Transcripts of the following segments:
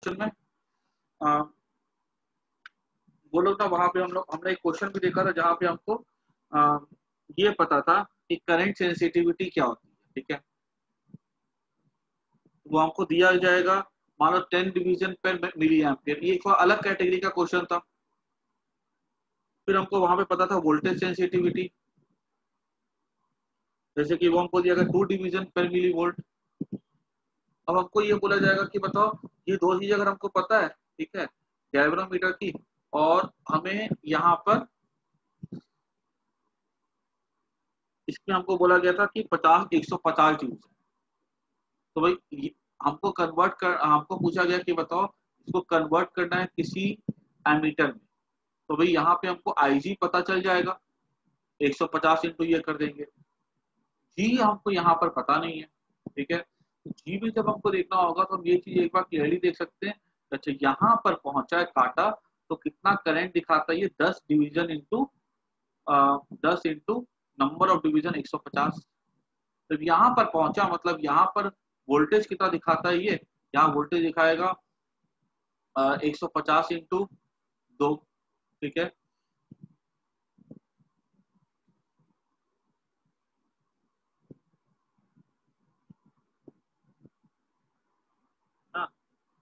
Question में वो लोग ना वहां पे हमने एक क्वेश्चन भी देखा था जहाँ पे हमको ये पता था कि करंट सेंसिटिविटी क्या होती है, ठीक है। वो हमको दिया जाएगा, मान लो 10 डिवीजन पर मिली एम्पियर, ये एक अलग कैटेगरी का क्वेश्चन था। फिर हमको वहां पे पता था वोल्टेज सेंसिटिविटी, जैसे कि वो हमको दिया गया 2 डिवीजन पर मिली वोल्ट। अब हमको ये बोला जाएगा कि बताओ ये दो चीज अगर हमको पता है, ठीक है, गैल्वेनोमीटर की, और हमें यहाँ पर इसमें हमको बोला गया था कि 150 डिवीजन, तो भाई हमको पूछा गया कि बताओ इसको कन्वर्ट करना है किसी एमीटर में, तो भाई यहाँ पे हमको आईजी पता चल जाएगा, 150 इंटू ये कर देंगे। जी हमको यहाँ पर पता नहीं है, ठीक है, तो जी भी जब हमको देखना होगा तो हम ये चीज एक बार क्लियरली देख सकते हैं। अच्छा यहाँ पर पहुंचा है काटा, तो कितना करंट दिखाता है ये 10 division into 10 into number of division 150। तो यहाँ पर पहुंचा मतलब यहाँ पर वोल्टेज कितना दिखाता है ये, यहाँ वोल्टेज दिखाएगा 150 इंटू 2, ठीक है।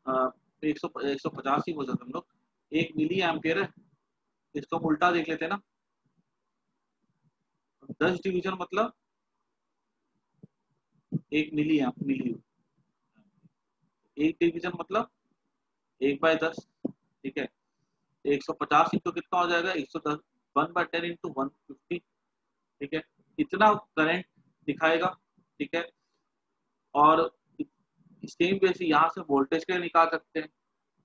हाँ, 150 ही बोल सकते हम लोग, 1 मिली एम्पियर है, इसको हम उल्टा देख लेते हैं ना, 10 डिवीजन मतलब 1 मिली मिली, 1 डिवीजन मतलब 1/10, ठीक है। 150 इंटू कितना हो जाएगा 110, 1/10 इंटू 150, ठीक है, इतना करंट दिखाएगा, ठीक है। और सेम वे से यहाँ से वोल्टेज के निकाल सकते हैं,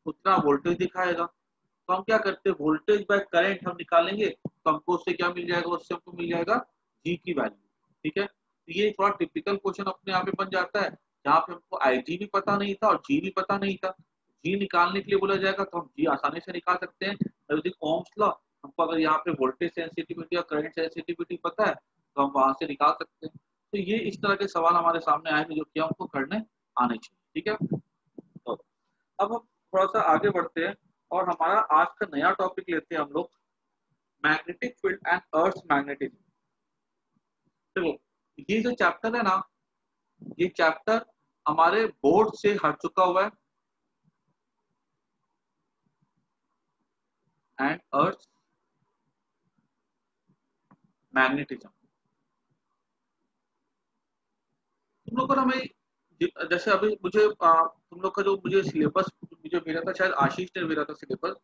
उतना वोल्टेज दिखाएगा। तो हम क्या करते हैं, वोल्टेज बाय करंट हम निकालेंगे, तो हमको उससे क्या मिल जाएगा, उससे हमको मिल जाएगा जी की वैल्यू, ठीक है। तो ये थोड़ा टिपिकल क्वेश्चन अपने आप में बन जाता है, जहाँ पे हमको आई जी भी पता नहीं था और जी भी पता नहीं था। जी निकालने के लिए बोला जाएगा तो हम जी आसानी से निकाल सकते हैं, ओम्स लॉ, हमको अगर यहाँ पे वोल्टेज सेंसिटिविटी और करंट सेंसिटिविटी पता है तो हम वहां से निकाल सकते हैं। तो ये इस तरह के सवाल हमारे सामने आएंगे जो कि हमको करने आने चाहिए, ठीक है। तो अब हम थोड़ा सा आगे बढ़ते हैं और हमारा आज का नया टॉपिक लेते हैं हम लोग, magnetic field and earth magnetism. देखो ये जो चैप्टर है ना, ये चैप्टर हमारे बोर्ड से हट चुका हुआ है, एंड अर्थ मैग्नेटिज्म। तुम लोग को ना मैं जैसे अभी मुझे तुम लोग का जो मुझे सिलेबस मुझे मिला था, शायद आशीष ने मिला था सिलेबस,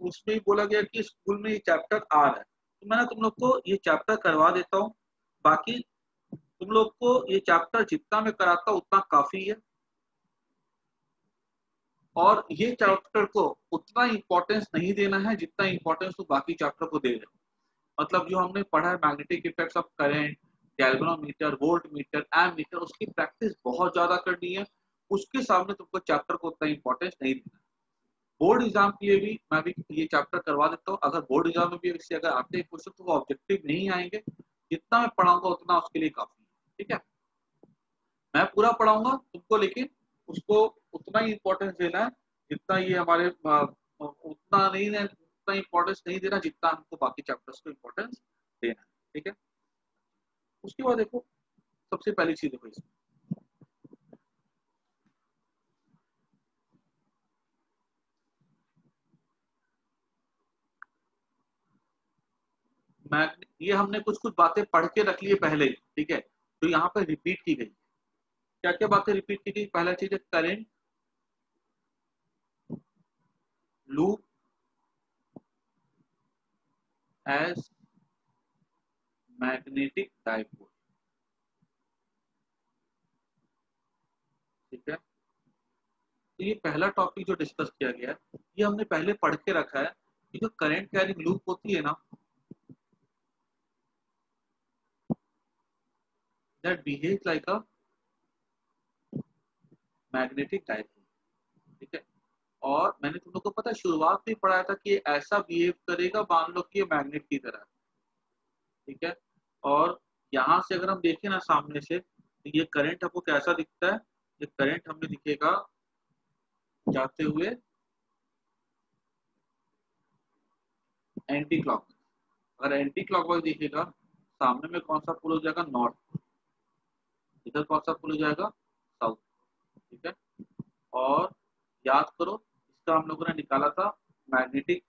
उसमें बोला गया कि स्कूल में ये चैप्टर आ रहा है, तो मैं ना तुम लोग को ये चैप्टर करवा देता हूँ। बाकी तुम लोग को ये चैप्टर जितना मैं कराता हूँ उतना काफी है, और ये चैप्टर को उतना इंपॉर्टेंस नहीं देना है जितना इंपॉर्टेंस तो बाकी चैप्टर को दे रहे हैं। मतलब जो हमने पढ़ा है magnetic effects of current, galvanometer, voltmeter, ammeter, उसकी प्रैक्टिस बहुत ज्यादा करनी है, उसके सामने तुमको चैप्टर को उतना इंपॉर्टेंस नहीं देना। बोर्ड एग्जाम के लिए भी मैं भी ये चैप्टर करवा देता हूँ, अगर बोर्ड एग्जाम में भी इससे अगर आते हैं क्वेश्चन तो वो ऑब्जेक्टिव नहीं आएंगे, जितना मैं पढ़ाऊंगा उतना उसके लिए काफी है, ठीक है। मैं पूरा पढ़ाऊंगा तुमको, लेकिन उसको उतना ही इंपॉर्टेंस देना है जितना ये हमारे उतना नहीं है, उतना इंपॉर्टेंस नहीं देना जितना हमको बाकी चैप्टर्स को इंपॉर्टेंस देना है, ठीक है। उसके बाद देखो सबसे पहली चीज देखो इसमें ये हमने कुछ कुछ बातें पढ़ के रख ली पहले ही, ठीक है, तो यहाँ पे रिपीट की गई। क्या क्या बातें रिपीट की गई, पहला चीज है current, loop as magnetic dipole, ठीक है। तो ये पहला टॉपिक जो डिस्कस किया गया है ये हमने पहले पढ़ के रखा है कि जो करंट कैरिंग लूप होती है ना, that behaves like a magnetic dipole, ठीक है। और मैंने तुम लोग को पता शुरुआत में पढ़ाया था कि ये ऐसा बिहेव करेगा, मान लो कि ये मैग्नेट की तरह, ठीक है। और यहाँ से अगर हम देखें ना सामने से, तो ये करंट हमको कैसा दिखता है, ये करंट हमें दिखेगा जाते हुए एंटी क्लॉक। अगर एंटी क्लॉकवाइज देखिएगा, सामने में कौन सा पुल हो जाएगा, नॉर्थ, इधर कौन सा पुल हो जाएगा, साउथ। ठीक है, और याद करो इसका हम लोगों ने निकाला था मैग्नेटिक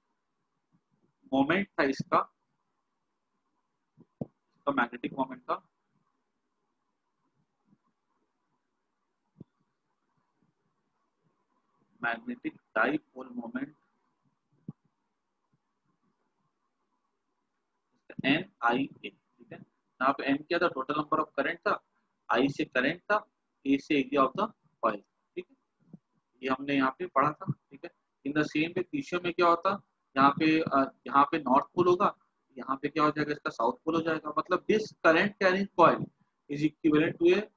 मोमेंट था इसका मैग्नेटिक मोमेंट था मैग्नेटिक डाइपोल मोमेंट एन आई ए। ठीक है, यहाँ पे एन क्या था, टोटल नंबर ऑफ करंट था, आई से करंट था, ए से एरिया ऑफ द कॉइल। ठीक है, ये हमने यहाँ पे पढ़ा था। ठीक है, इन द सेम वे पीछे में क्या होता, यहाँ पे नॉर्थ पोल होगा, यहाँ पे क्या हो जाएगा, इसका साउथ पोल हो जाएगा। मतलब this current carrying coil is equivalent to a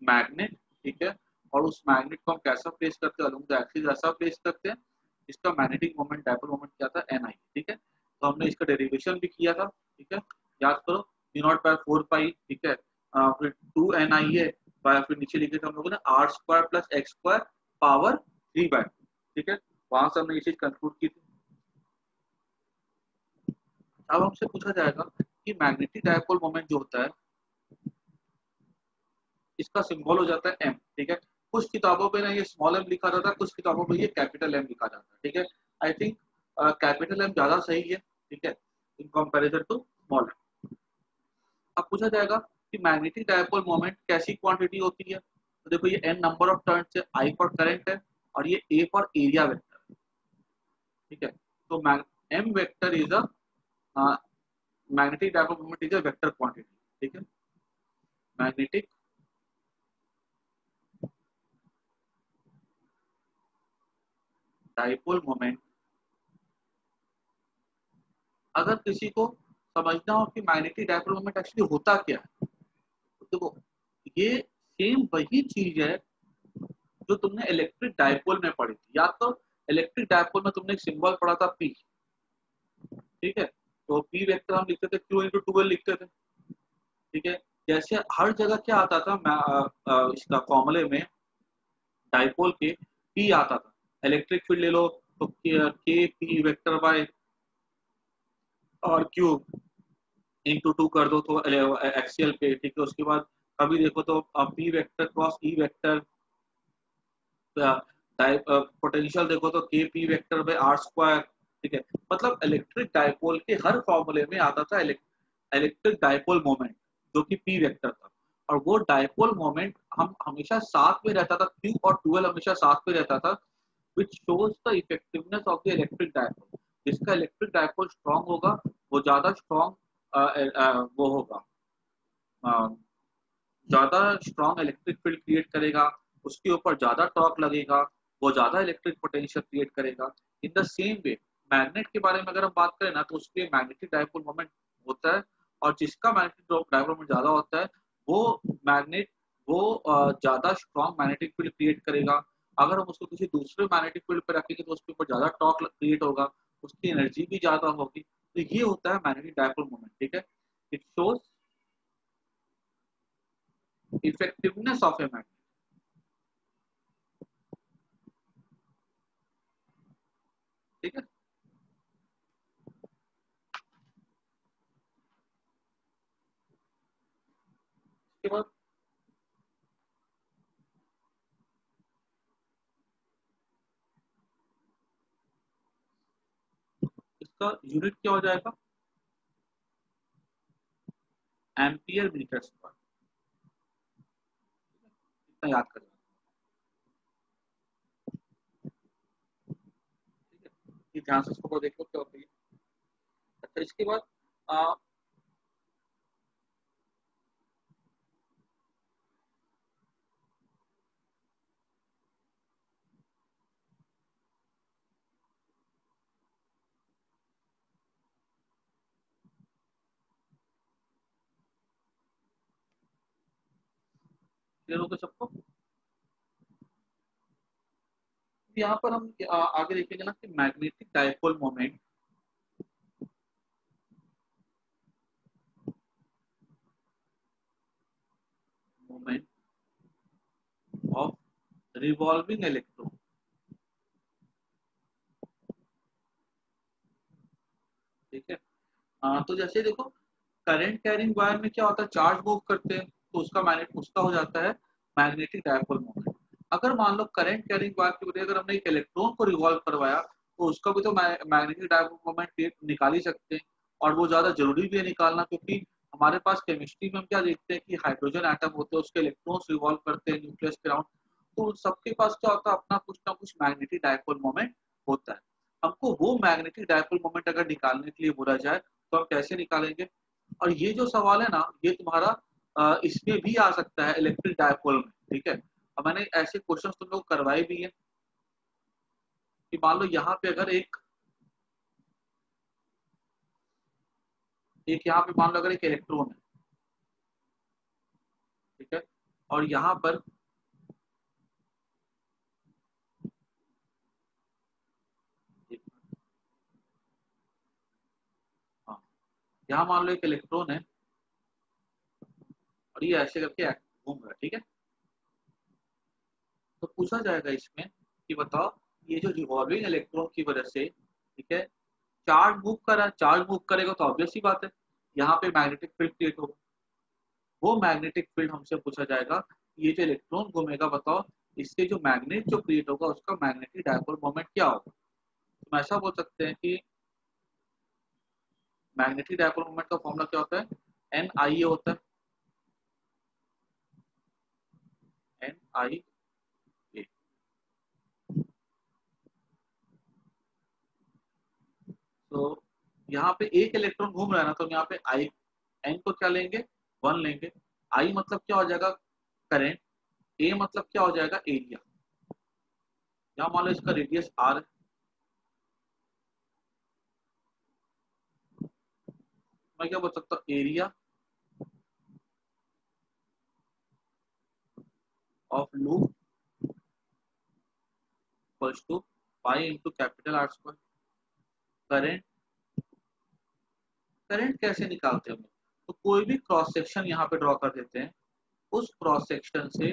magnet. ठीक है, और उस मैग्नेट को हम कैसा प्लेस करते हैं, अलोंग द एक्सिस ऐसा प्लेस करते हैं, इसका मैग्नेटिक मोमेंट डायपोल मोमेंट क्या था, एन आई। ठीक है, तो हमने इसका डेरिवेशन भी किया था। ठीक है, याद करो, डी नॉट बाय 4 पाई। ठीक है, फिर 2 NI है, फिर नीचे लिखे थे हम लोगों ने r square plus x square power 3/। ठीक है, वहां से हमने ये चीज कंक्लूड की थी। अब हमसे पूछा जाएगा कि मैग्नेटिक डायपोल मोमेंट जो होता है, इसका सिंबल हो जाता है एम। ठीक है, कुछ किताबों पे ना ये स्मॉल एम लिखा जाता है, कुछ किताबों पे ये कैपिटल एम लिखा जाता है। ठीक है, आई थिंक कैपिटल एम ज्यादा सही है। ठीक है, in comparison to small m. अब पूछा जाएगा कि मैग्नेटिक डायपोल मोमेंट कैसी क्वांटिटी होती है, तो देखो ये एन नंबर ऑफ टर्न है, आई फॉर करंट है, और ये ए फॉर एरिया वेक्टर है। ठीक है, तो m vector is a magnetic dipole moment is a vector quantity. ठीक है, मैग्नेटिक डायपोल मोमेंट, अगर किसी को समझना हो कि मैग्नेटिक डायपोल मोमेंट एक्चुअली होता क्या है, तो देखो ये सेम वही चीज है जो तुमने इलेक्ट्रिक डायपोल में पढ़ी थी। या तो इलेक्ट्रिक डायपोल में तुमने एक सिंबल पढ़ा था पी। ठीक है, तो पी वेक्टर हम लिखते थे क्यू इंटू 12 लिखते थे। ठीक है, जैसे हर जगह क्या आता था, इसका फॉर्मूले में डायपोल के पी आता था। इलेक्ट्रिक फील्ड ले लो तो के पी वेक्टर बाय और क्यू इंटू 2 कर दो तो एक्सियल पे। ठीक है, उसके बाद कभी देखो तो p vector cross e vector, potential देखो तो k p vector by r square. ठीक है, मतलब इलेक्ट्रिक डायपोल के हर फॉर्मूले में आता था इलेक्ट्रिक डायपोल मोमेंट, जो कि पी वेक्टर था। और वो डायपोल मोमेंट हम हमेशा साथ में रहता था, क्यू और 12 हमेशा साथ में रहता था, which shows the effectiveness of the electric dipole। जिसका इलेक्ट्रिक डायपोल स्ट्रांग होगा, वो ज्यादा स्ट्रांग वो होगा, ज्यादा स्ट्रॉन्ग इलेक्ट्रिक फील्ड क्रिएट करेगा, उसके ऊपर ज्यादा टॉर्क लगेगा, वो ज्यादा इलेक्ट्रिक पोटेंशियल क्रिएट करेगा। In the same way magnet के बारे में अगर हम बात करें ना, तो उसके मैग्नेटिक डायपोल मोमेंट होता है, और जिसका मैग्नेटिक डायपोल मोमेंट ज्यादा होता है, वो मैग्नेट वो ज्यादा स्ट्रॉन्ग मैग्नेटिक फील्ड क्रिएट करेगा। अगर हम उसको किसी दूसरे मैग्नेटिक फील्ड पर रखेंगे तो उसके ऊपर ज्यादा टॉर्क क्रिएट होगा, उसकी एनर्जी भी ज्यादा होगी। तो ये होता है मैग्नेटिक डायपोल मोमेंट। ठीक है, it shows effectiveness of A magnet. ठीक है, उसके बाद इसका यूनिट क्या हो जाएगा, एम्पियर मीटर स्क्वायर। इतना याद कर लेना। ठीक है, ये ध्यान से इसको देखो क्या होती है। अच्छा, इसके बाद आ, क्लियर होगा सबको। यहाँ पर हम आगे देखेंगे ना कि magnetic dipole moment moment of revolving electron. तो जैसे देखो करंट कैरिंग वायर में क्या होता है, चार्ज मूव करते हैं तो उसका हो जाता है मैग्नेटिक डायपोल मोमेंट। अगर मान लो करंट कैरिंग वायर की वजह अगर हमने एक इलेक्ट्रॉन को रिवॉल्व करवाया तो उसका भी तो मैग्नेटिक डायपोल मोमेंट निकाल ही सकते हैं। और वो ज्यादा जरूरी भी है निकालना, क्योंकि हमारे पास केमिस्ट्री में हम क्या देखते हैं कि हाइड्रोजन एटम होते हैं, उसके इलेक्ट्रॉन्स रिवॉल्व करते हैं न्यूक्लियस के अराउंड। तो सबके पास क्या होता है, अपना कुछ ना कुछ मैग्नेटिक डायपोल मोमेंट होता है। हमको वो मैग्नेटिक डायपोल मोमेंट अगर निकालने के लिए बोला जाए तो हम कैसे निकालेंगे। और ये जो सवाल है ना, ये तुम्हारा इसमें भी आ सकता है इलेक्ट्रिक डायपोल में, ठीक है। अब मैंने ऐसे क्वेश्चंस तुम लोग करवाए भी हैं कि मान लो यहाँ पे अगर एक यहाँ पे मान लो अगर एक इलेक्ट्रॉन है, ठीक है, और यहाँ पर हाँ, यहाँ मान लो एक इलेक्ट्रॉन है और ये ऐसे करके घूम रहा है, ठीक है। तो पूछा जाएगा इसमें कि बताओ ये जो रिवॉल्विंग इलेक्ट्रॉन की वजह से, ठीक है, चार्ज मूव कर रहा है, चार्ज मूव करेगा तो ऑब्वियस ही बात है यहाँ पे मैग्नेटिक फील्ड क्रिएट होगा। वो मैग्नेटिक फील्ड हमसे पूछा जाएगा, ये जो इलेक्ट्रॉन घूमेगा बताओ इससे जो मैग्नेट जो क्रिएट होगा उसका मैग्नेटिक डायपोल मोमेंट क्या होगा। तो ऐसा बोल सकते हैं कि मैग्नेटिक डायपोल मोमेंट का फॉर्मूला क्या होता है, एन आई ए होता है, एन आई ए। तो यहाँ पे एक इलेक्ट्रॉन घूम रहा है ना, तो हम यहाँ पे आई एन को क्या लेंगे, 1 लेंगे। आई मतलब क्या हो जाएगा, करंट। ए मतलब क्या हो जाएगा, एरिया। यहाँ मान लो इसका रेडियस आर है, मैं क्या बोल सकता हूँ, area of loop equals to pi into capital r square. Current, current कैसे निकालते हैं हम, तो कोई भी क्रॉस सेक्शन यहाँ पे ड्रॉ कर देते हैं, उस क्रॉस सेक्शन से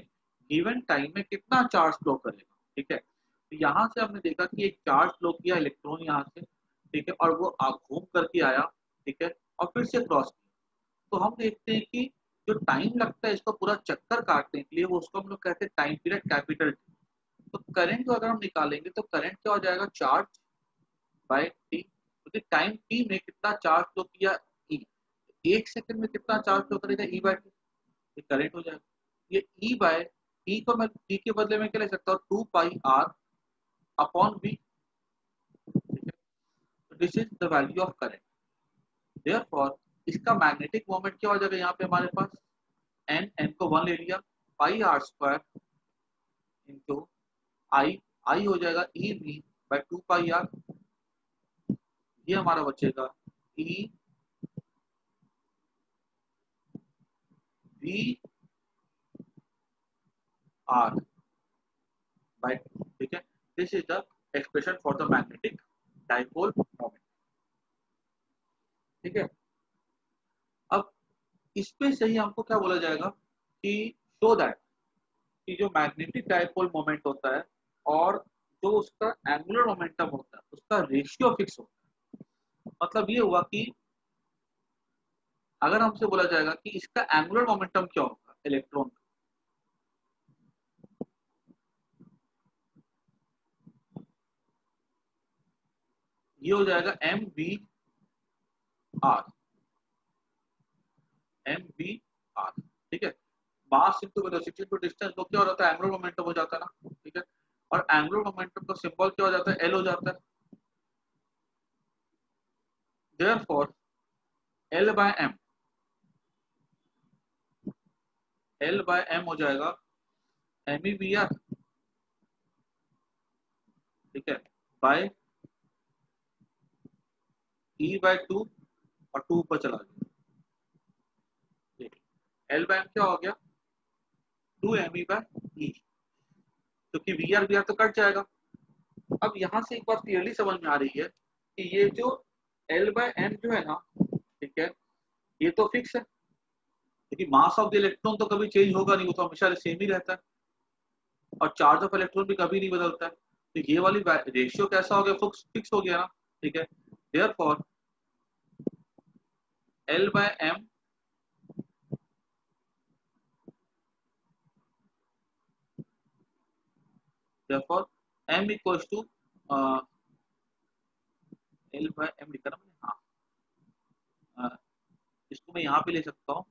गिवन टाइम में कितना चार्ज फ्लो करेगा, ठीक है। तो यहाँ से हमने देखा कि एक चार्ज फ्लो किया इलेक्ट्रॉन यहाँ से, ठीक है, और वो घूम करके आया, ठीक है, और फिर से क्रॉस किया। तो हम देखते हैं कि जो टाइम लगता है इसको पूरा चक्कर काटने के लिए वो उसको हम लोग कहते हैं टाइम पीरियड, कैपिटल टी। तो करंट को अगर हम निकालेंगे तो करंट क्या हो जाएगा, चार्ज बाय टी, क्योंकि टाइम टी में कितना चार्ज फ्लो किया, ई। एक सेकंड में कितना चार्ज फ्लो करेगा, ई बाय टी, ये करंट हो जाएगा। ये ई बाय टी को मैं टी के बदले में क्या ले सकता हूँ, 2 pi r upon v, this is the value of current. Therefore इसका मैग्नेटिक मोमेंट क्या हो जाएगा, यहाँ पे हमारे पास एन, एन को 1 ले लिया, pi r square into i, i हो जाएगा e v by 2 pi r. ये हमारा बचेगा ई वी आर बाय 2, ठीक है। This is the expression for the magnetic dipole moment, ठीक है। अब इसमें से ही हमको क्या बोला जाएगा कि शो दैट कि जो मैग्नेटिक डाइपोल मोमेंट होता है और जो उसका एंगुलर मोमेंटम होता है उसका रेशियो फिक्स होता है। मतलब ये हुआ कि अगर हमसे बोला जाएगा कि इसका एंगुलर मोमेंटम क्या होगा इलेक्ट्रॉन का, ये हो जाएगा m b r, m b r, ठीक है। Mass into velocity into distance, वो क्या हो जाता है, एंगुलर मोमेंटम हो जाता है ना, ठीक है। और एंगुलर मोमेंटम का सिंबल क्या हो जाता है, एल हो जाता है। Therefore l by m, l by m हो जाएगा एम ई बी आर, ठीक है, बाय ई बाय 2, और 2 ऊपर चला गया, एल बाय एम क्या हो गया, 2 एम ई बाय ई, क्योंकि वी आर तो कट जाएगा। अब यहाँ से एक बात क्लियरली समझ में आ रही है कि ये जो एल बाय एम जो है ना, ठीक है, ये तो फिक्स है, क्योंकि मास ऑफ द इलेक्ट्रॉन तो कभी चेंज होगा नहीं, वो तो हमेशा सेम ही रहता है। और चार्ज ऑफ इलेक्ट्रॉन भी कभी नहीं बदलता है। तो ये वाली रेशियो कैसा हो गया, फिक्स हो गया ना, ठीक है। Therefore L by M therefore M equals to L by M लिखा ना मैंने, हाँ इसको मैं यहाँ पे ले सकता हूँ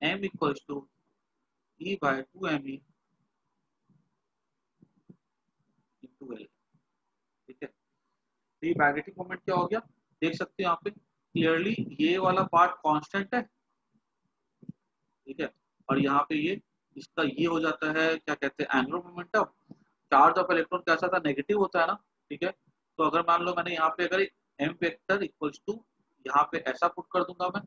M equals to E by 2me into L, ठीक है। तो ये मैग्नेटिक मोमेंट क्या हो गया, देख सकते हो यहाँ पे क्लियरली ये वाला पार्ट कांस्टेंट है, ठीक है, और यहाँ पे ये इसका ये हो जाता है क्या कहते हैं angular momentum. Charge of electron कैसा था, नेगेटिव होता है ना, ठीक है। तो अगर मान लो मैंने यहाँ पे अगर एम वेक्टर इक्वल्स टू यहाँ पे ऐसा पुट कर दूंगा मैं,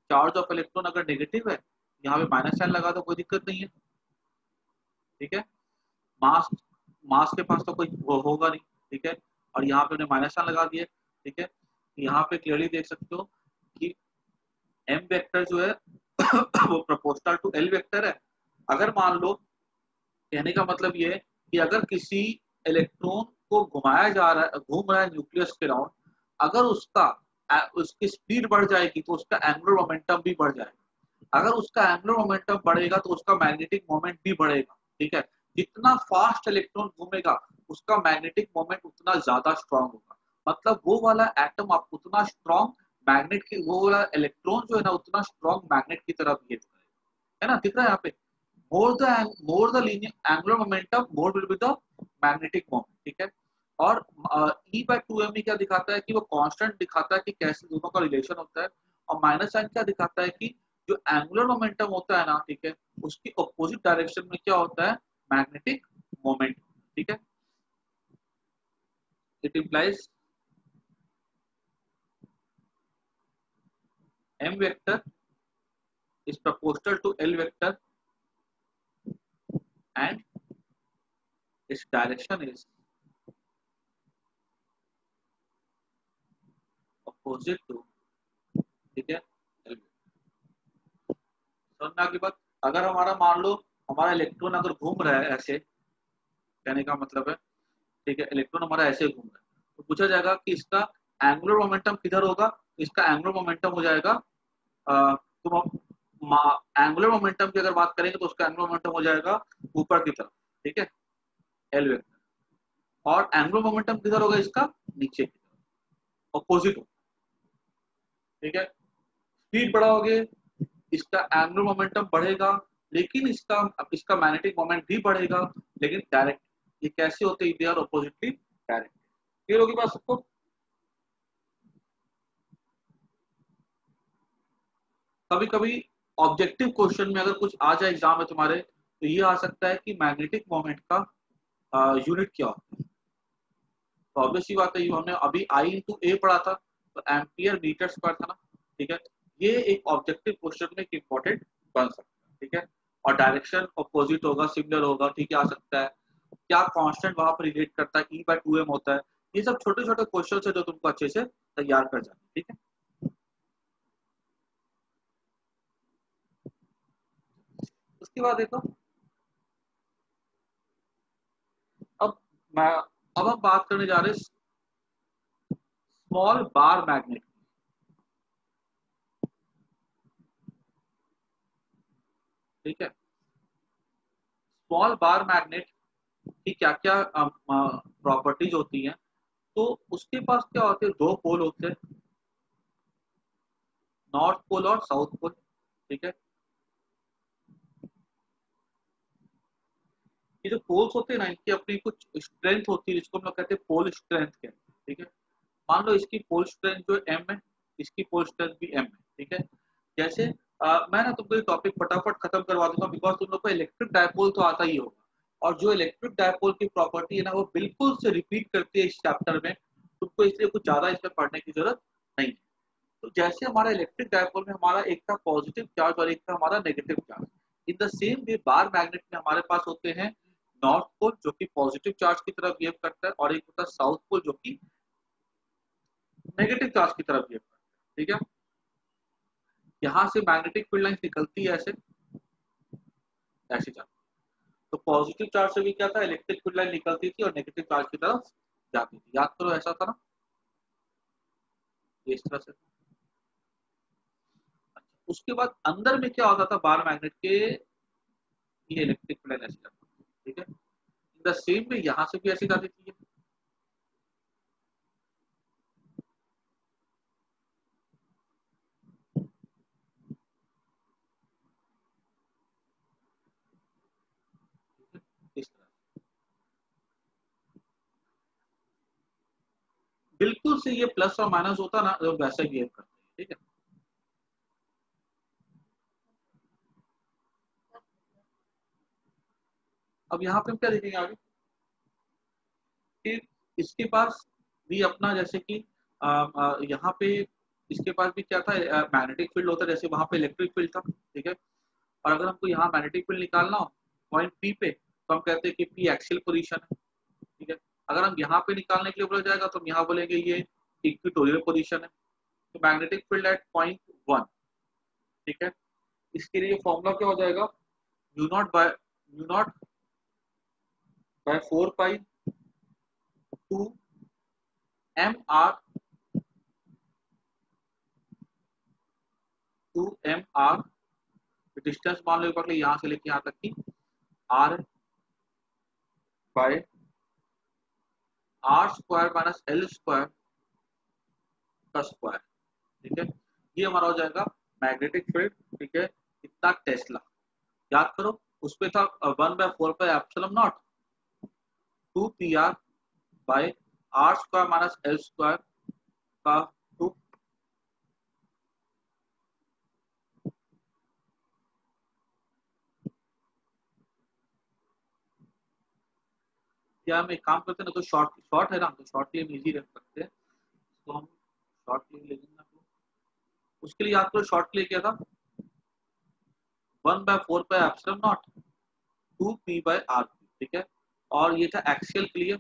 चार्ज ऑफ इलेक्ट्रॉन अगर नेगेटिव है यहाँ पे माइनस साइन लगा दो, कोई दिक्कत नहीं है, ठीक है। मास मास के पास तो कोई होगा नहीं, ठीक है, और यहाँ पे माइनस साइन लगा दिए, ठीक है। यहाँ पे क्लियरली देख सकते हो कि एम वेक्टर जो है वो प्रोपोर्शनल टू एल वेक्टर है। अगर मान लो, कहने का मतलब ये है कि अगर किसी इलेक्ट्रॉन को घुमाया जा रहा है, घूम रहा है न्यूक्लियस के राउंड, अगर उसकी स्पीड बढ़ जाएगी तो उसका एंगुलर मोमेंटम भी बढ़ जाएगा। अगर उसका एंगुलर मोमेंटम बढ़ेगा तो उसका मैग्नेटिक मोमेंट भी बढ़ेगा, ठीक है। जितना फास्ट इलेक्ट्रॉन घूमेगा उसका मैग्नेटिक मोमेंट उतना ज्यादा स्ट्रांग होगा, मतलब वो वाला एटम आप उतना स्ट्रांग मैग्नेट की, वो वाला इलेक्ट्रॉन जो है ना उतना स्ट्रांग मैग्नेट की तरह बिहेव करेगा, है ना, दिख रहा है यहाँ पे। more the linear angular momentum, more will be the magnetic moment, ठीक है। और E by 2m क्या दिखाता है कि वो कांस्टेंट दिखाता है कि कैसे दोनों का रिलेशन होता है, और माइनस साइन क्या दिखाता है कि जो एंगुलर मोमेंटम होता है ना, ठीक है, उसकी ऑपोजिट डायरेक्शन में क्या होता है, मैग्नेटिक मोमेंट, ठीक है। It implies m vector is proportional to L vector and its direction is opposite to, ठीक है, L vector। समझना की बात, अगर हमारा मान लो हमारा इलेक्ट्रॉन अगर घूम रहा है ऐसे, कहने का मतलब है, ठीक है, इलेक्ट्रॉन हमारा ऐसे घूम रहा है, तो पूछा जाएगा कि इसका एंगुलर मोमेंटम किधर होगा, इसका एंगुलर मोमेंटम हो जाएगा तुम एंगुलर मोमेंटम की अगर बात करेंगे तो उसका एंगुलर मोमेंटम हो जाएगा ऊपर की तरफ, ठीक है, एल वेक्टर। और एंगुलर मोमेंटम किधर होगा इसका, नीचे की तरफ, ऑपोजिट होगा, ठीक है। स्पीड बढ़ाओगे इसका एंगुलर मोमेंटम बढ़ेगा, लेकिन इसका इसका मैग्नेटिक मोमेंट भी बढ़ेगा, लेकिन डायरेक्ट, ये कैसे होते हैं, they are oppositely direct. Clear होगी बात सबको। कभी कभी ऑब्जेक्टिव क्वेश्चन में अगर कुछ आ जाए एग्जाम में तुम्हारे, तो ये आ सकता है कि मैग्नेटिक मोमेंट का यूनिट क्या होता है। तो ऑब्वियसली बात है, हमने अभी आई इंटू ए पढ़ा था, तो एम्पियर मीटर स्क्वायर था ना, ठीक है। ये एक ऑब्जेक्टिव क्वेश्चन में इंपॉर्टेंट बन सकता है, ठीक है। और डायरेक्शन अपोजिट होगा, सिमिलर होगा, ठीक है, आ सकता है। क्या कांस्टेंट वहां पर रिलेट करता है, ई बाय 2m होता है। ये सब छोटे छोटे क्वेश्चन है जो तुमको अच्छे से तैयार कर जाए, ठीक है। उसके बाद देखो, अब मैं अब हम बात करने जा रहे हैं स्मॉल बार मैग्नेट, ठीक है। स्मॉल बार मैग्नेट की क्या क्या प्रॉपर्टीज होती हैं, तो उसके पास क्या होते हैं, दो पोल होते हैं, नॉर्थ पोल और साउथ पोल, ठीक है। ये जो पोल्स होते हैं ना, इनकी अपनी कुछ स्ट्रेंथ होती है, जिसको हम लोग कहते हैं पोल स्ट्रेंथ कहते हैं, ठीक है। मान लो इसकी पोल स्ट्रेंथ जो एम है, इसकी पोल स्ट्रेंथ भी एम है, ठीक है। जैसे मैं ना तुमको ये टॉपिक फटाफट खत्म करवा दूंगा, बिकॉज तुम लोग को इलेक्ट्रिक डायपोल तो आता ही होगा, और जो इलेक्ट्रिक डायपोल की प्रॉपर्टी है ना वो बिल्कुल से रिपीट करती है इस चैप्टर में, तुमको इसलिए कुछ ज्यादा इसमें पढ़ने की जरूरत नहीं है। तो जैसे हमारा इलेक्ट्रिक डायपोल में हमारा एक था पॉजिटिव चार्ज और एक था हमारा negative charge, in the same way bar magnet में हमारे पास होते हैं नॉर्थ पोल जो कि पॉजिटिव चार्ज की तरफ बिहेव करता है, और एक होता है साउथ पोल जो कि नेगेटिव चार्ज की तरफ बिहेव करता है, ठीक है। यहाँ से मैग्नेटिक फील्ड लाइन निकलती है ऐसे ऐसे जाती है। तो पॉजिटिव चार्ज से भी क्या था, इलेक्ट्रिक फील्ड लाइन निकलती थी और नेगेटिव चार्ज की तरफ जाती थी, याद करो ऐसा था ना, इस तरह से। उसके बाद अंदर में क्या होता था, बार मैग्नेट के ये इलेक्ट्रिक फील्ड ऐसे जाता था, ठीक है। इन द सेम वे यहाँ से भी ऐसी जाती थी। इस तरह बिल्कुल से ये प्लस और माइनस होता ना, तो वैसे बिहेव करते हैं, ठीक है। अब यहाँ पे हम क्या देखेंगे आगे कि इसके पास भी अपना जैसे कि यहाँ पे इसके पास भी क्या था, मैग्नेटिक फील्ड होता है, जैसे वहां पे इलेक्ट्रिक फील्ड था, ठीक है। और अगर हमको यहाँ मैग्नेटिक फील्ड निकालना हो पॉइंट पी पे, तो हम कहते हैं कि पी एक्सियल पोजीशन है, ठीक है। अगर हम यहाँ पे निकालने के लिए बोला जाएगा तो हम यहाँ बोलेंगे ये इक्वेटोरियल पोजीशन है। तो मैग्नेटिक फील्ड एट पॉइंट 1, ठीक है। इसके लिए फॉर्मूला क्या हो जाएगा, mu not by 4 pi 2 m r 2 m r, distance मान लो पकड़े यहाँ से लेके यहाँ तक की r by r square minus l square का स्क्वायर, ठीक है। ये हमारा हो जाएगा मैग्नेटिक फील्ड, ठीक है, इतना टेस्ला। याद करो उस पे था 1/4 pi epsilon not 2 p r by r square minus l square का 2। या हम एक काम करते हैं ना, तो शॉर्ट शॉर्ट है ना, तो शॉर्ट के लिए हम इजी रख सकते हैं, तो हम शॉर्ट के लिए ले लेंगे ना। उसके लिए याद करो शॉर्ट के लिए क्या था, 1/4 pi epsilon not 2 p by r, ठीक है। और ये था एक्सियल के लिए,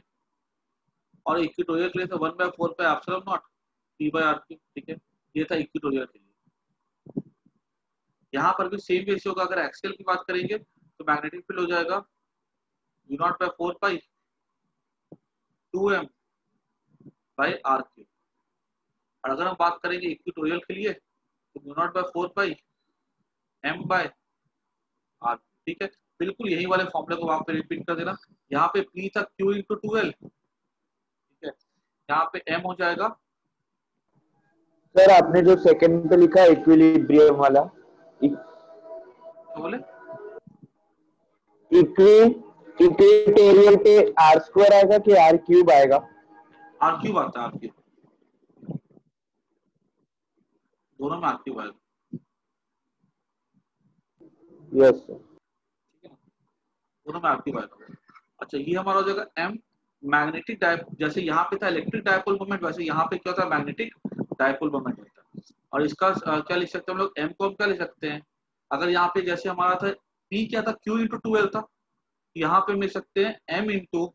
और इक्वेटोरियल के लिए था 1/4 pi epsilon not p by r, ठीक है। ये था इक्वेटोरियल के लिए। यहाँ पर भी सेम रेशियो होगा, अगर एक्सियल की बात करेंगे तो मैग्नेटिक फील्ड हो जाएगा U0/4 pi 2m by are cube. और अगर हम बात करेंगे इक्वेटोरियल के लिए तो U0/4 पाई m बाय आर, ठीक है। बिल्कुल यही वाले फॉर्मूले को वहां पे रिपीट कर देना। यहाँ पे P था Q इंटू 2L, ठीक है। यहाँ पे m हो जाएगा, सर आपने जो सेकंड पे लिखा है इक्विलिब्रियम वाला, क्या बोले, इक्विटोरियल पे आर स्क्वायर आएगा कि आर क्यूब आएगा? आर क्यूब आता है, आर क्यूब, दोनों में आर क्यूब आएगा, यस सर। ठीक है ना, दोनों में आर क्यूब आएगा। अच्छा ये हमारा हो जाएगा m मैग्नेटिक डायपोल, जैसे यहाँ पे था इलेक्ट्रिक डायपोल मोमेंट, वैसे यहाँ पे क्या होता है, मैग्नेटिक डायपोल मोमेंट होता है। और इसका क्या लिख सकते हैं हम लोग, m को हम क्या लिख सकते हैं, अगर यहाँ पे जैसे हमारा था p क्या था, q इंटू 2l था, यहाँ पे मिल सकते हैं m इंटू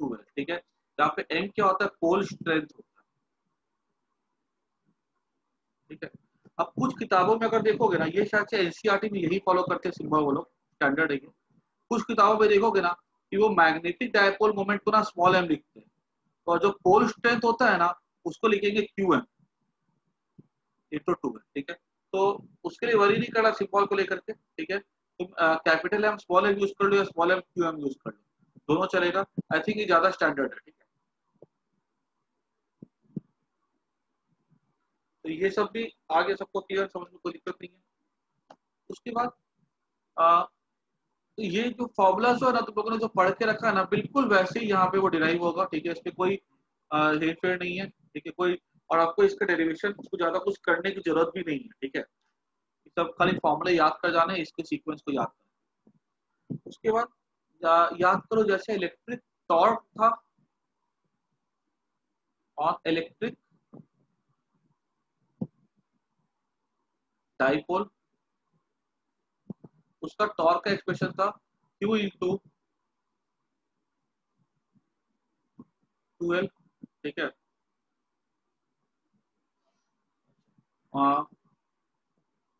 2l, ठीक है। यहाँ पे m क्या होता है, पोल स्ट्रेंथ होता है, ठीक है। अब कुछ किताबों में अगर देखोगे ना, ये शायद से एनसीईआरटी में यही फॉलो करते हैं सिंबल, वो लोग स्टैंडर्ड है ये। कुछ किताबों में देखोगे ना कि वो मैग्नेटिक डायपोल मोमेंट को ना स्मॉल m लिखते हैं, और जो पोल स्ट्रेंथ होता है ना उसको लिखेंगे QM इंटू 2l, ठीक है। तो उसके लिए वरी नहीं करना सिंबल को लेकर के, ठीक है। तुम capital M small m use कर लो या स्मॉल m QM यूज कर लो, दोनों चलेगा। आई थिंक ये ज्यादा स्टैंडर्ड है, ठीक है। तो ये सब भी आगे सबको क्लियर, समझ में कोई दिक्कत नहीं है। उसके बाद तो ये जो फॉर्मूलाज है ना, तुम लोगों ने जो पढ़ के रखा है ना, बिल्कुल वैसे ही यहाँ पे वो डिराइव होगा, ठीक है। इसमें कोई हेरफेर नहीं है, ठीक है, कोई। और आपको इसका डेरिवेशन को ज्यादा कुछ करने की जरूरत भी नहीं है, ठीक है। सब खाली फॉर्मूले याद कर जाना है, इसके सीक्वेंस को याद करना। उसके बाद याद करो जैसे इलेक्ट्रिक टॉर्क था और इलेक्ट्रिक डाइपोल, उसका टॉर्क का एक्सप्रेशन था Q इंटू 2L, ठीक है।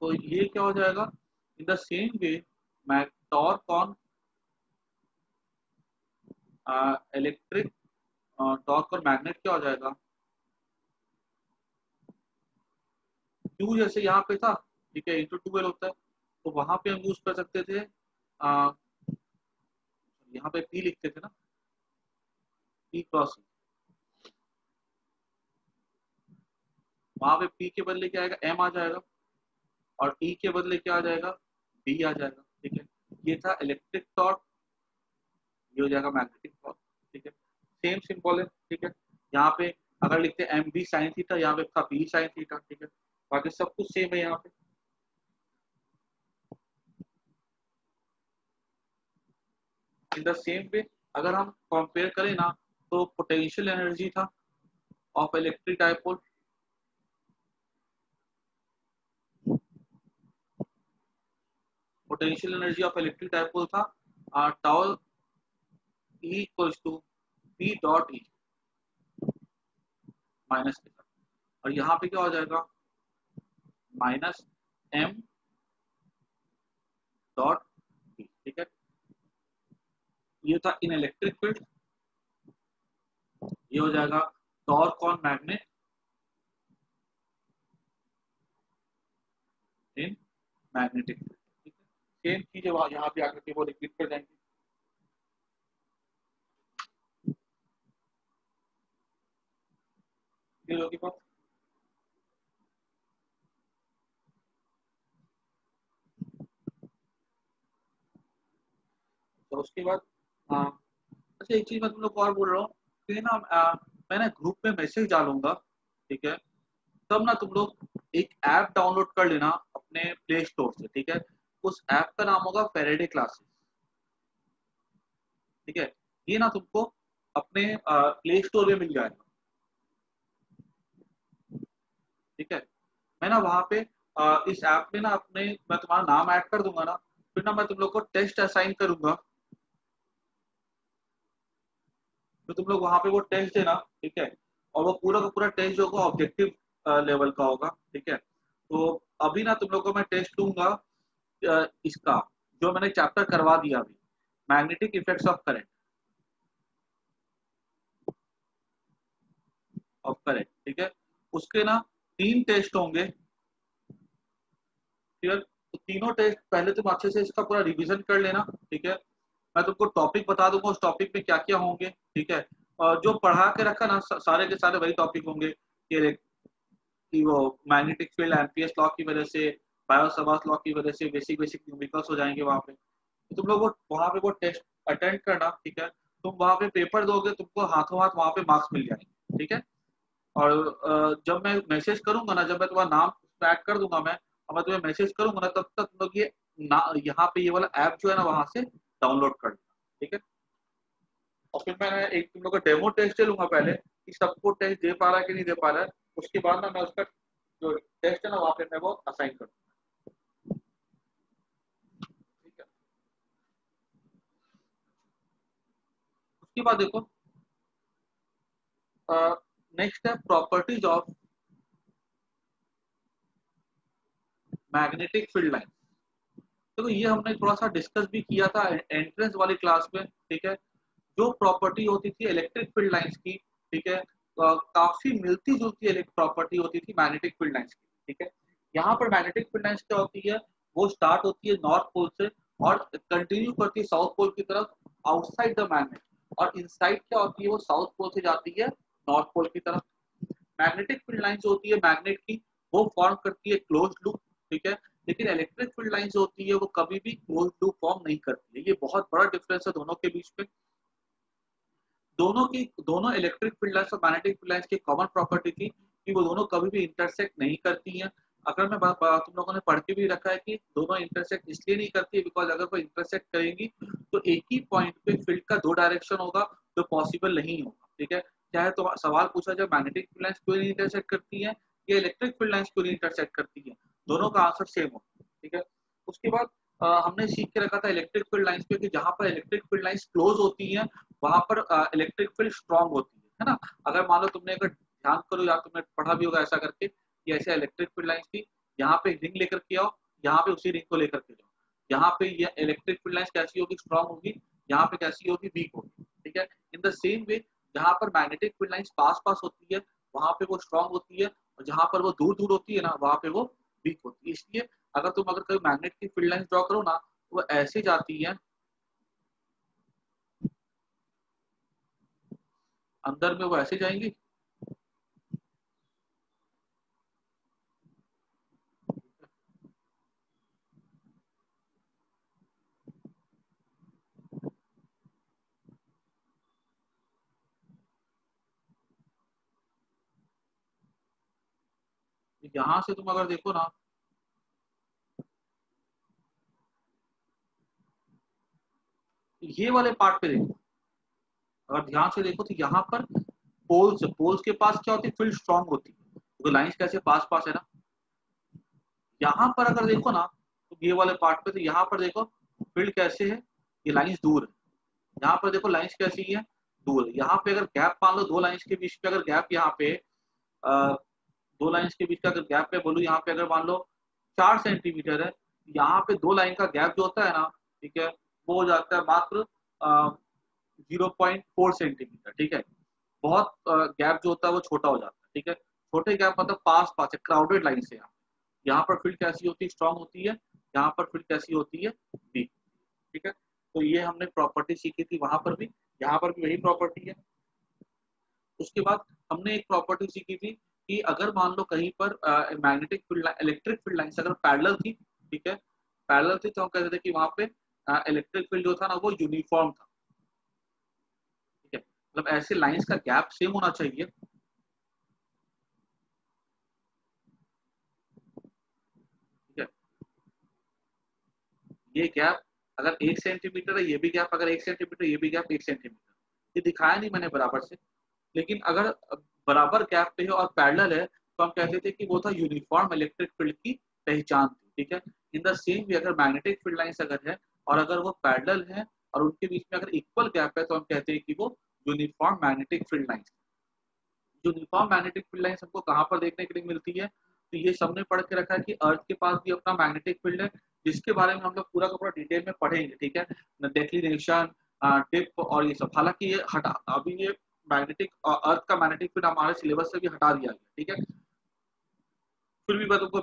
तो ये क्या हो जाएगा, in the same way torque on electric torque और मैग्नेट क्या हो जाएगा, Q जैसे यहाँ पे था, ठीक है, इंटू 12 होता है, तो वहां पे हम यूज कर सकते थे, यहाँ पे P लिखते थे ना, P क्रॉस, वहां पे P के बदले क्या आएगा, M आ जाएगा, और E के बदले क्या आ जाएगा, D आ जाएगा, ठीक है। ये था इलेक्ट्रिक टॉर्क, ये हो जाएगा मैग्नेटिक टॉर्क, ठीक है, सेम सिंबल है, ठीक है। यहाँ पे अगर लिखते हैं एम बी साइन थीटा, यहाँ पे था बी साइन थीटा, ठीक है, बाकी सब कुछ सेम है यहाँ पे। इन द सेम वे अगर हम कंपेयर करें ना, तो पोटेंशियल एनर्जी था of electric dipole, potential energy of electric dipole था tau E equals to P dot E minus के साथ, और यहाँ पे क्या हो जाएगा, माइनस M डॉट E, ठीक है। ये था इन इलेक्ट्रिक फील्ड, ये हो जाएगा torque on magnet in magnetic field, ठीक है। सेम चीज यहाँ पे आकर के वो रिपीट कर जाएंगे। क्लियर होगी बात? तो उसके बाद अच्छा एक चीज मैं तुम लोग को और बोल रहा हूँ कि ना मैं ना ग्रुप में मैसेज डालूंगा, ठीक है, तब ना तुम लोग एक ऐप डाउनलोड कर लेना अपने प्ले स्टोर से, ठीक है। उस ऐप का नाम होगा फेरेडे क्लासेस, ठीक है। ये ना तुमको अपने प्ले स्टोर में मिल जाएगा, ठीक है। मैं ना वहाँ पे इस ऐप में ना अपने मैं तुम्हारा नाम ऐड कर दूंगा ना, फिर ना मैं तुम लोग को टेस्ट असाइन करूंगा, तो तुम लोग वहां पे वो टेस्ट देना, ठीक है। और वो पूरा का पूरा टेस्ट जो होगा ऑब्जेक्टिव लेवल का होगा, ठीक है। तो अभी ना तुम लोग को मैं टेस्ट लूंगा इसका, जो मैंने चैप्टर करवा दिया अभी, मैग्नेटिक इफेक्ट्स ऑफ करंट, ठीक है। उसके ना 3 टेस्ट होंगे, ठीक है। तो तीनों टेस्ट पहले तुम अच्छे से इसका पूरा रिवीजन कर लेना, ठीक है। मैं तुमको टॉपिक बता दूंगा उस टॉपिक में क्या क्या होंगे, ठीक है। और जो पढ़ा के रखा ना सारे के सारे वही टॉपिक होंगे कि वो मैग्नेटिक फील्ड एम्पियर्स लॉ की वजह से, बायो-सावर्त लॉ की वजह से बेसिक बेसिक न्यूमेरिकल्स हो जाएंगे वहां पे। तो तुम लोग वहां पे वो टेस्ट अटेंड करना, ठीक है। तुम वहां पे पेपर दोगे, तुमको हाथों हाथ वहां पे मार्क्स मिल जाएंगे, ठीक है। और जब मैं मैसेज करूंगा ना, जब मैं तुम्हारा नाम ऐड कर दूंगा मैं, और मैं तुम्हें मैसेज करूंगा ना, तब तक तुम लोग ये यहाँ पे ये वाला ऐप जो है ना वहां से डाउनलोड कर लेना, ठीक है। और फिर मैं एक तुम लोग का डेमो टेस्ट ले लूंगा पहले कि सबको टेस्ट दे पा रहा है कि नहीं दे पा रहा है, उसके बाद ना मैं उसका जो टेस्ट है ना वहां पे मैं वो असाइन कर दूंगा, ठीक है। उसके बाद देखो नेक्स्ट है properties of magnetic field line. देखो ये हमने थोड़ा सा डिस्कस भी किया था एंट्रेंस वाली क्लास में, ठीक है। जो प्रॉपर्टी होती थी इलेक्ट्रिक फील्ड लाइंस की, ठीक है, काफी मिलती जुलती प्रॉपर्टी होती थी मैग्नेटिक फील्ड लाइंस की, ठीक है। यहाँ पर मैग्नेटिक फील्ड लाइंस क्या होती है, वो स्टार्ट होती है नॉर्थ पोल से और कंटिन्यू करती है साउथ पोल की तरफ आउटसाइड द मैग्नेट, और इनसाइड क्या होती है, वो साउथ पोल से जाती है नॉर्थ पोल की तरफ। मैग्नेटिक फील्ड लाइन जो होती है मैग्नेट की, वो फॉर्म करती है क्लोज लूप, ठीक है। लेकिन इलेक्ट्रिक फील्ड लाइन जो होती है वो कभी भी क्लोज लूप फॉर्म नहीं करती है। ये बहुत बड़ा डिफरेंस है दोनों के बीच में। दोनों इलेक्ट्रिक फील्ड लाइंस और मैग्नेटिक फील्ड लाइंस की कॉमन प्रॉपर्टी थी कि वो दोनों कभी भी इंटरसेक्ट नहीं करती हैं। अगर मैं तुम लोगों ने पढ़ के भी रखा है कि दोनों इंटरसेक्ट इसलिए नहीं करती है बिकॉज अगर वो इंटरसेक्ट करेंगी तो एक ही पॉइंट पे फील्ड का 2 डायरेक्शन होगा जो पॉसिबल नहीं होगा, ठीक है। चाहे तो सवाल पूछा जाए मैग्नेटिक फील्ड लाइंस क्यों नहीं इंटरसेक्ट करती है या इलेक्ट्रिक फील्ड लाइंस क्यों नहीं इंटरसेक्ट करती है, दोनों का आंसर सेम होगा, ठीक है। उसके बाद हमने सीख के रखा था इलेक्ट्रिक फील्ड लाइंस पे कि जहां पर इलेक्ट्रिक फील्ड लाइंस क्लोज होती हैं वहां पर इलेक्ट्रिक फील्ड स्ट्रांग होती है ना। अगर मान लो तुमने अगर ध्यान करो या तुमने पढ़ा भी होगा ऐसा करके कि ऐसे इलेक्ट्रिक फील्ड लाइंस की, यहाँ पे रिंग लेकर के आओ, यहाँ पे उसी रिंग को लेकर के जाओ, यहाँ पे ये इलेक्ट्रिक फील्ड लाइंस कैसी होगी, स्ट्रांग होगी, यहाँ पे कैसी होगी, वीक होगी, ठीक है। इन द सेम वे जहाँ पर मैग्नेटिक फील्ड लाइंस पास पास होती है वहां पे वो स्ट्रांग होती है, और जहां पर वो दूर दूर होती है ना वहां पे वो वीक होती है। इसलिए अगर कोई मैग्नेट की फील्ड लाइन ड्रॉ करो ना, वो ऐसे जाती है, अंदर में वो ऐसे जाएंगी, यहां से तुम अगर देखो ना, ये वाले पार्ट पे देखो, अगर ध्यान से देखो तो यहाँ पर पोल्स के पास क्या होती है, फील्ड स्ट्रांग होती है, तो लाइंस कैसे पास पास है ना। यहाँ पर अगर देखो ना, तो ये वाले पार्ट पे, तो यहाँ पर देखो फील्ड कैसे है, ये लाइंस दूर है, यहाँ पर देखो लाइंस कैसी है, दूर है। यहाँ पे अगर गैप मान लो, दो लाइंस के बीच पे अगर गैप यहाँ पे दो लाइंस के बीच का अगर गैप पे बोलूँ, यहाँ पे अगर मान लो 4 सेंटीमीटर है, यहाँ पे दो लाइन का गैप जो होता है ना, ठीक है, वो हो जाता है मात्र 0.4 सेंटीमीटर, ठीक है। बहुत गैप जो होता है वो छोटा हो जाता है, ठीक है। छोटे गैप मतलब पास पास है, क्राउडेड लाइन से। यहाँ पर फील्ड कैसी होती है, स्ट्रांग होती है, यहाँ पर फील्ड कैसी होती है, वीक, ठीक है। तो ये हमने प्रॉपर्टी सीखी थी वहां पर भी, यहाँ पर भी वही प्रॉपर्टी है। उसके बाद हमने एक प्रॉपर्टी सीखी थी कि अगर मान लो कहीं पर magnetic field, electric field lines अगर पैरेलल थी, ठीक है, पैरेलल थी, तो हम कहते थे कि वहां पे इलेक्ट्रिक फील्ड जो था ना वो यूनिफॉर्म था, ठीक है। मतलब ऐसे लाइंस का गैप सेम होना चाहिए, ठीक है। ये गैप अगर 1 सेंटीमीटर है, ये भी गैप अगर 1 सेंटीमीटर, ये भी गैप 1 सेंटीमीटर, ये दिखाया नहीं मैंने बराबर से, लेकिन अगर बराबर गैप पे है और पैरेलल है, तो हम कहते थे कि वो था यूनिफॉर्म इलेक्ट्रिक फील्ड की पहचान थी, ठीक है। इन द सेम वे अगर मैग्नेटिक फील्ड लाइंस अगर है और अगर वो पैरेलल है और उनके बीच में अगर इक्वल गैप है, तो हम कहते हैं कि वो uniform magnetic field lines. Uniform magnetic field lines हमको कहाँ पर देखने के लिए मिलती है, तो ये सबने पढ़ के रखा है कि अर्थ के पास भी अपना मैग्नेटिक फील्ड है, जिसके बारे में हम लोग पूरा का पूरा डिटेल में पढ़ेंगे, ठीक है। डेक्लिनेशन, टिप और ये सब, हालांकि ये हटा अभी ये मैग्नेटिक अर्थ का मैग्नेटिक फील्ड हमारे सिलेबस से भी हटा दिया गया, ठीक है। फिर भी मैं तुमको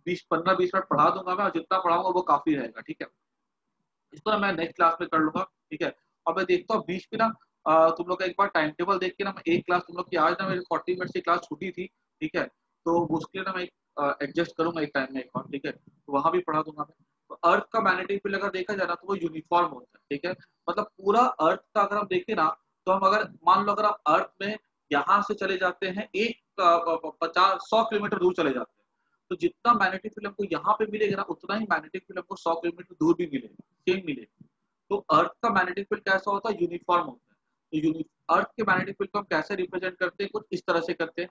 20 15 20 मिनट पढ़ा दूंगा मैं, और जितना पढ़ाऊंगा वो काफी रहेगा, ठीक है। इसको मैं नेक्स्ट क्लास में कर लूंगा, ठीक है। और मैं देखता हूँ बीच में ना, तुम लोग का एक बार टाइम टेबल देख के ना, मैं एक क्लास तुम लोग की, आज ना मेरी 40 मिनट की क्लास छूटी थी, ठीक है, तो उसके लिए ना मैं एडजस्ट करूंगा एक टाइम में एक और, ठीक है, तो वहां भी पढ़ा दूंगा मैं। तो अर्थ का मैग्नेटिक फील्ड अगर देखा जाए ना, तो वो यूनिफॉर्म होता है, ठीक है। मतलब पूरा अर्थ का अगर हम देखें ना, तो हम अगर मान लो अगर आप अर्थ में यहाँ से चले जाते हैं, 50 100 किलोमीटर दूर चले जाते हैं, तो जितना मैग्नेटिक फील्ड हमको यहाँ पे मिलेगा ना, उतना ही मैग्नेटिक फील्ड हमको 100 किलोमीटर दूर भी मिलेगा, सेम मिलेगा। तो अर्थ का मैग्नेटिक फील्ड कैसा होता है, यूनिफॉर्म होता है। तो अर्थ के मैग्नेटिक फील्ड को हम कैसे रिप्रेजेंट करते हैं, कुछ इस तरह से करते हैं,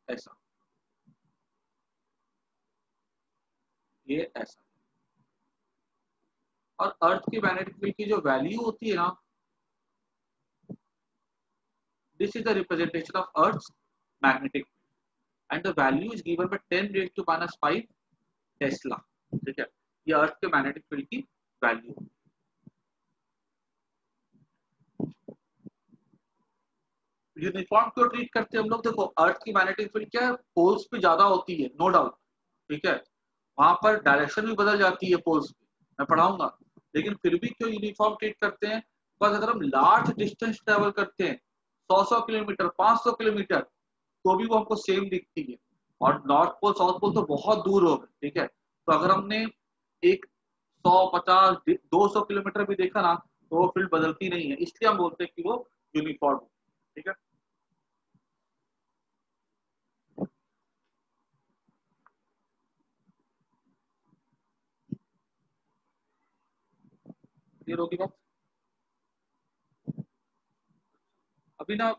ऐसा, ये ऐसा। और अर्थ की मैग्नेटिक फील्ड की जो वैल्यू होती है ना, this is the representation of earth magnetic, and the value is given by 10⁻⁵ Tesla, ठीक है। ये अर्थ के मैग्नेटिक फील्ड की वैल्यू। यूनिफॉर्म क्यों ट्रीट करते हैं हम लोग, देखो अर्थ की मैग्नेटिक फील्ड क्या है, पोल्स पे ज्यादा होती है, नो डाउट, ठीक है। वहां पर डायरेक्शन भी बदल जाती है पोल्स पे, मैं पढ़ाऊंगा, लेकिन फिर भी क्यों यूनिफॉर्म ट्रीट करते हैं, बस अगर हम लार्ज डिस्टेंस ट्रेवल करते हैं, 100 किलोमीटर 500 किलोमीटर, तो भी वो हमको सेम दिखती है। और नॉर्थ पोल साउथ पोल तो बहुत दूर हो गए, ठीक है। तो अगर हमने एक 100 50 200 किलोमीटर भी देखा ना, तो वो फील्ड बदलती नहीं है, इसलिए हम बोलते हैं कि वो यूनिफॉर्म, ठीक है। क्लियर होगी बात। अभी ना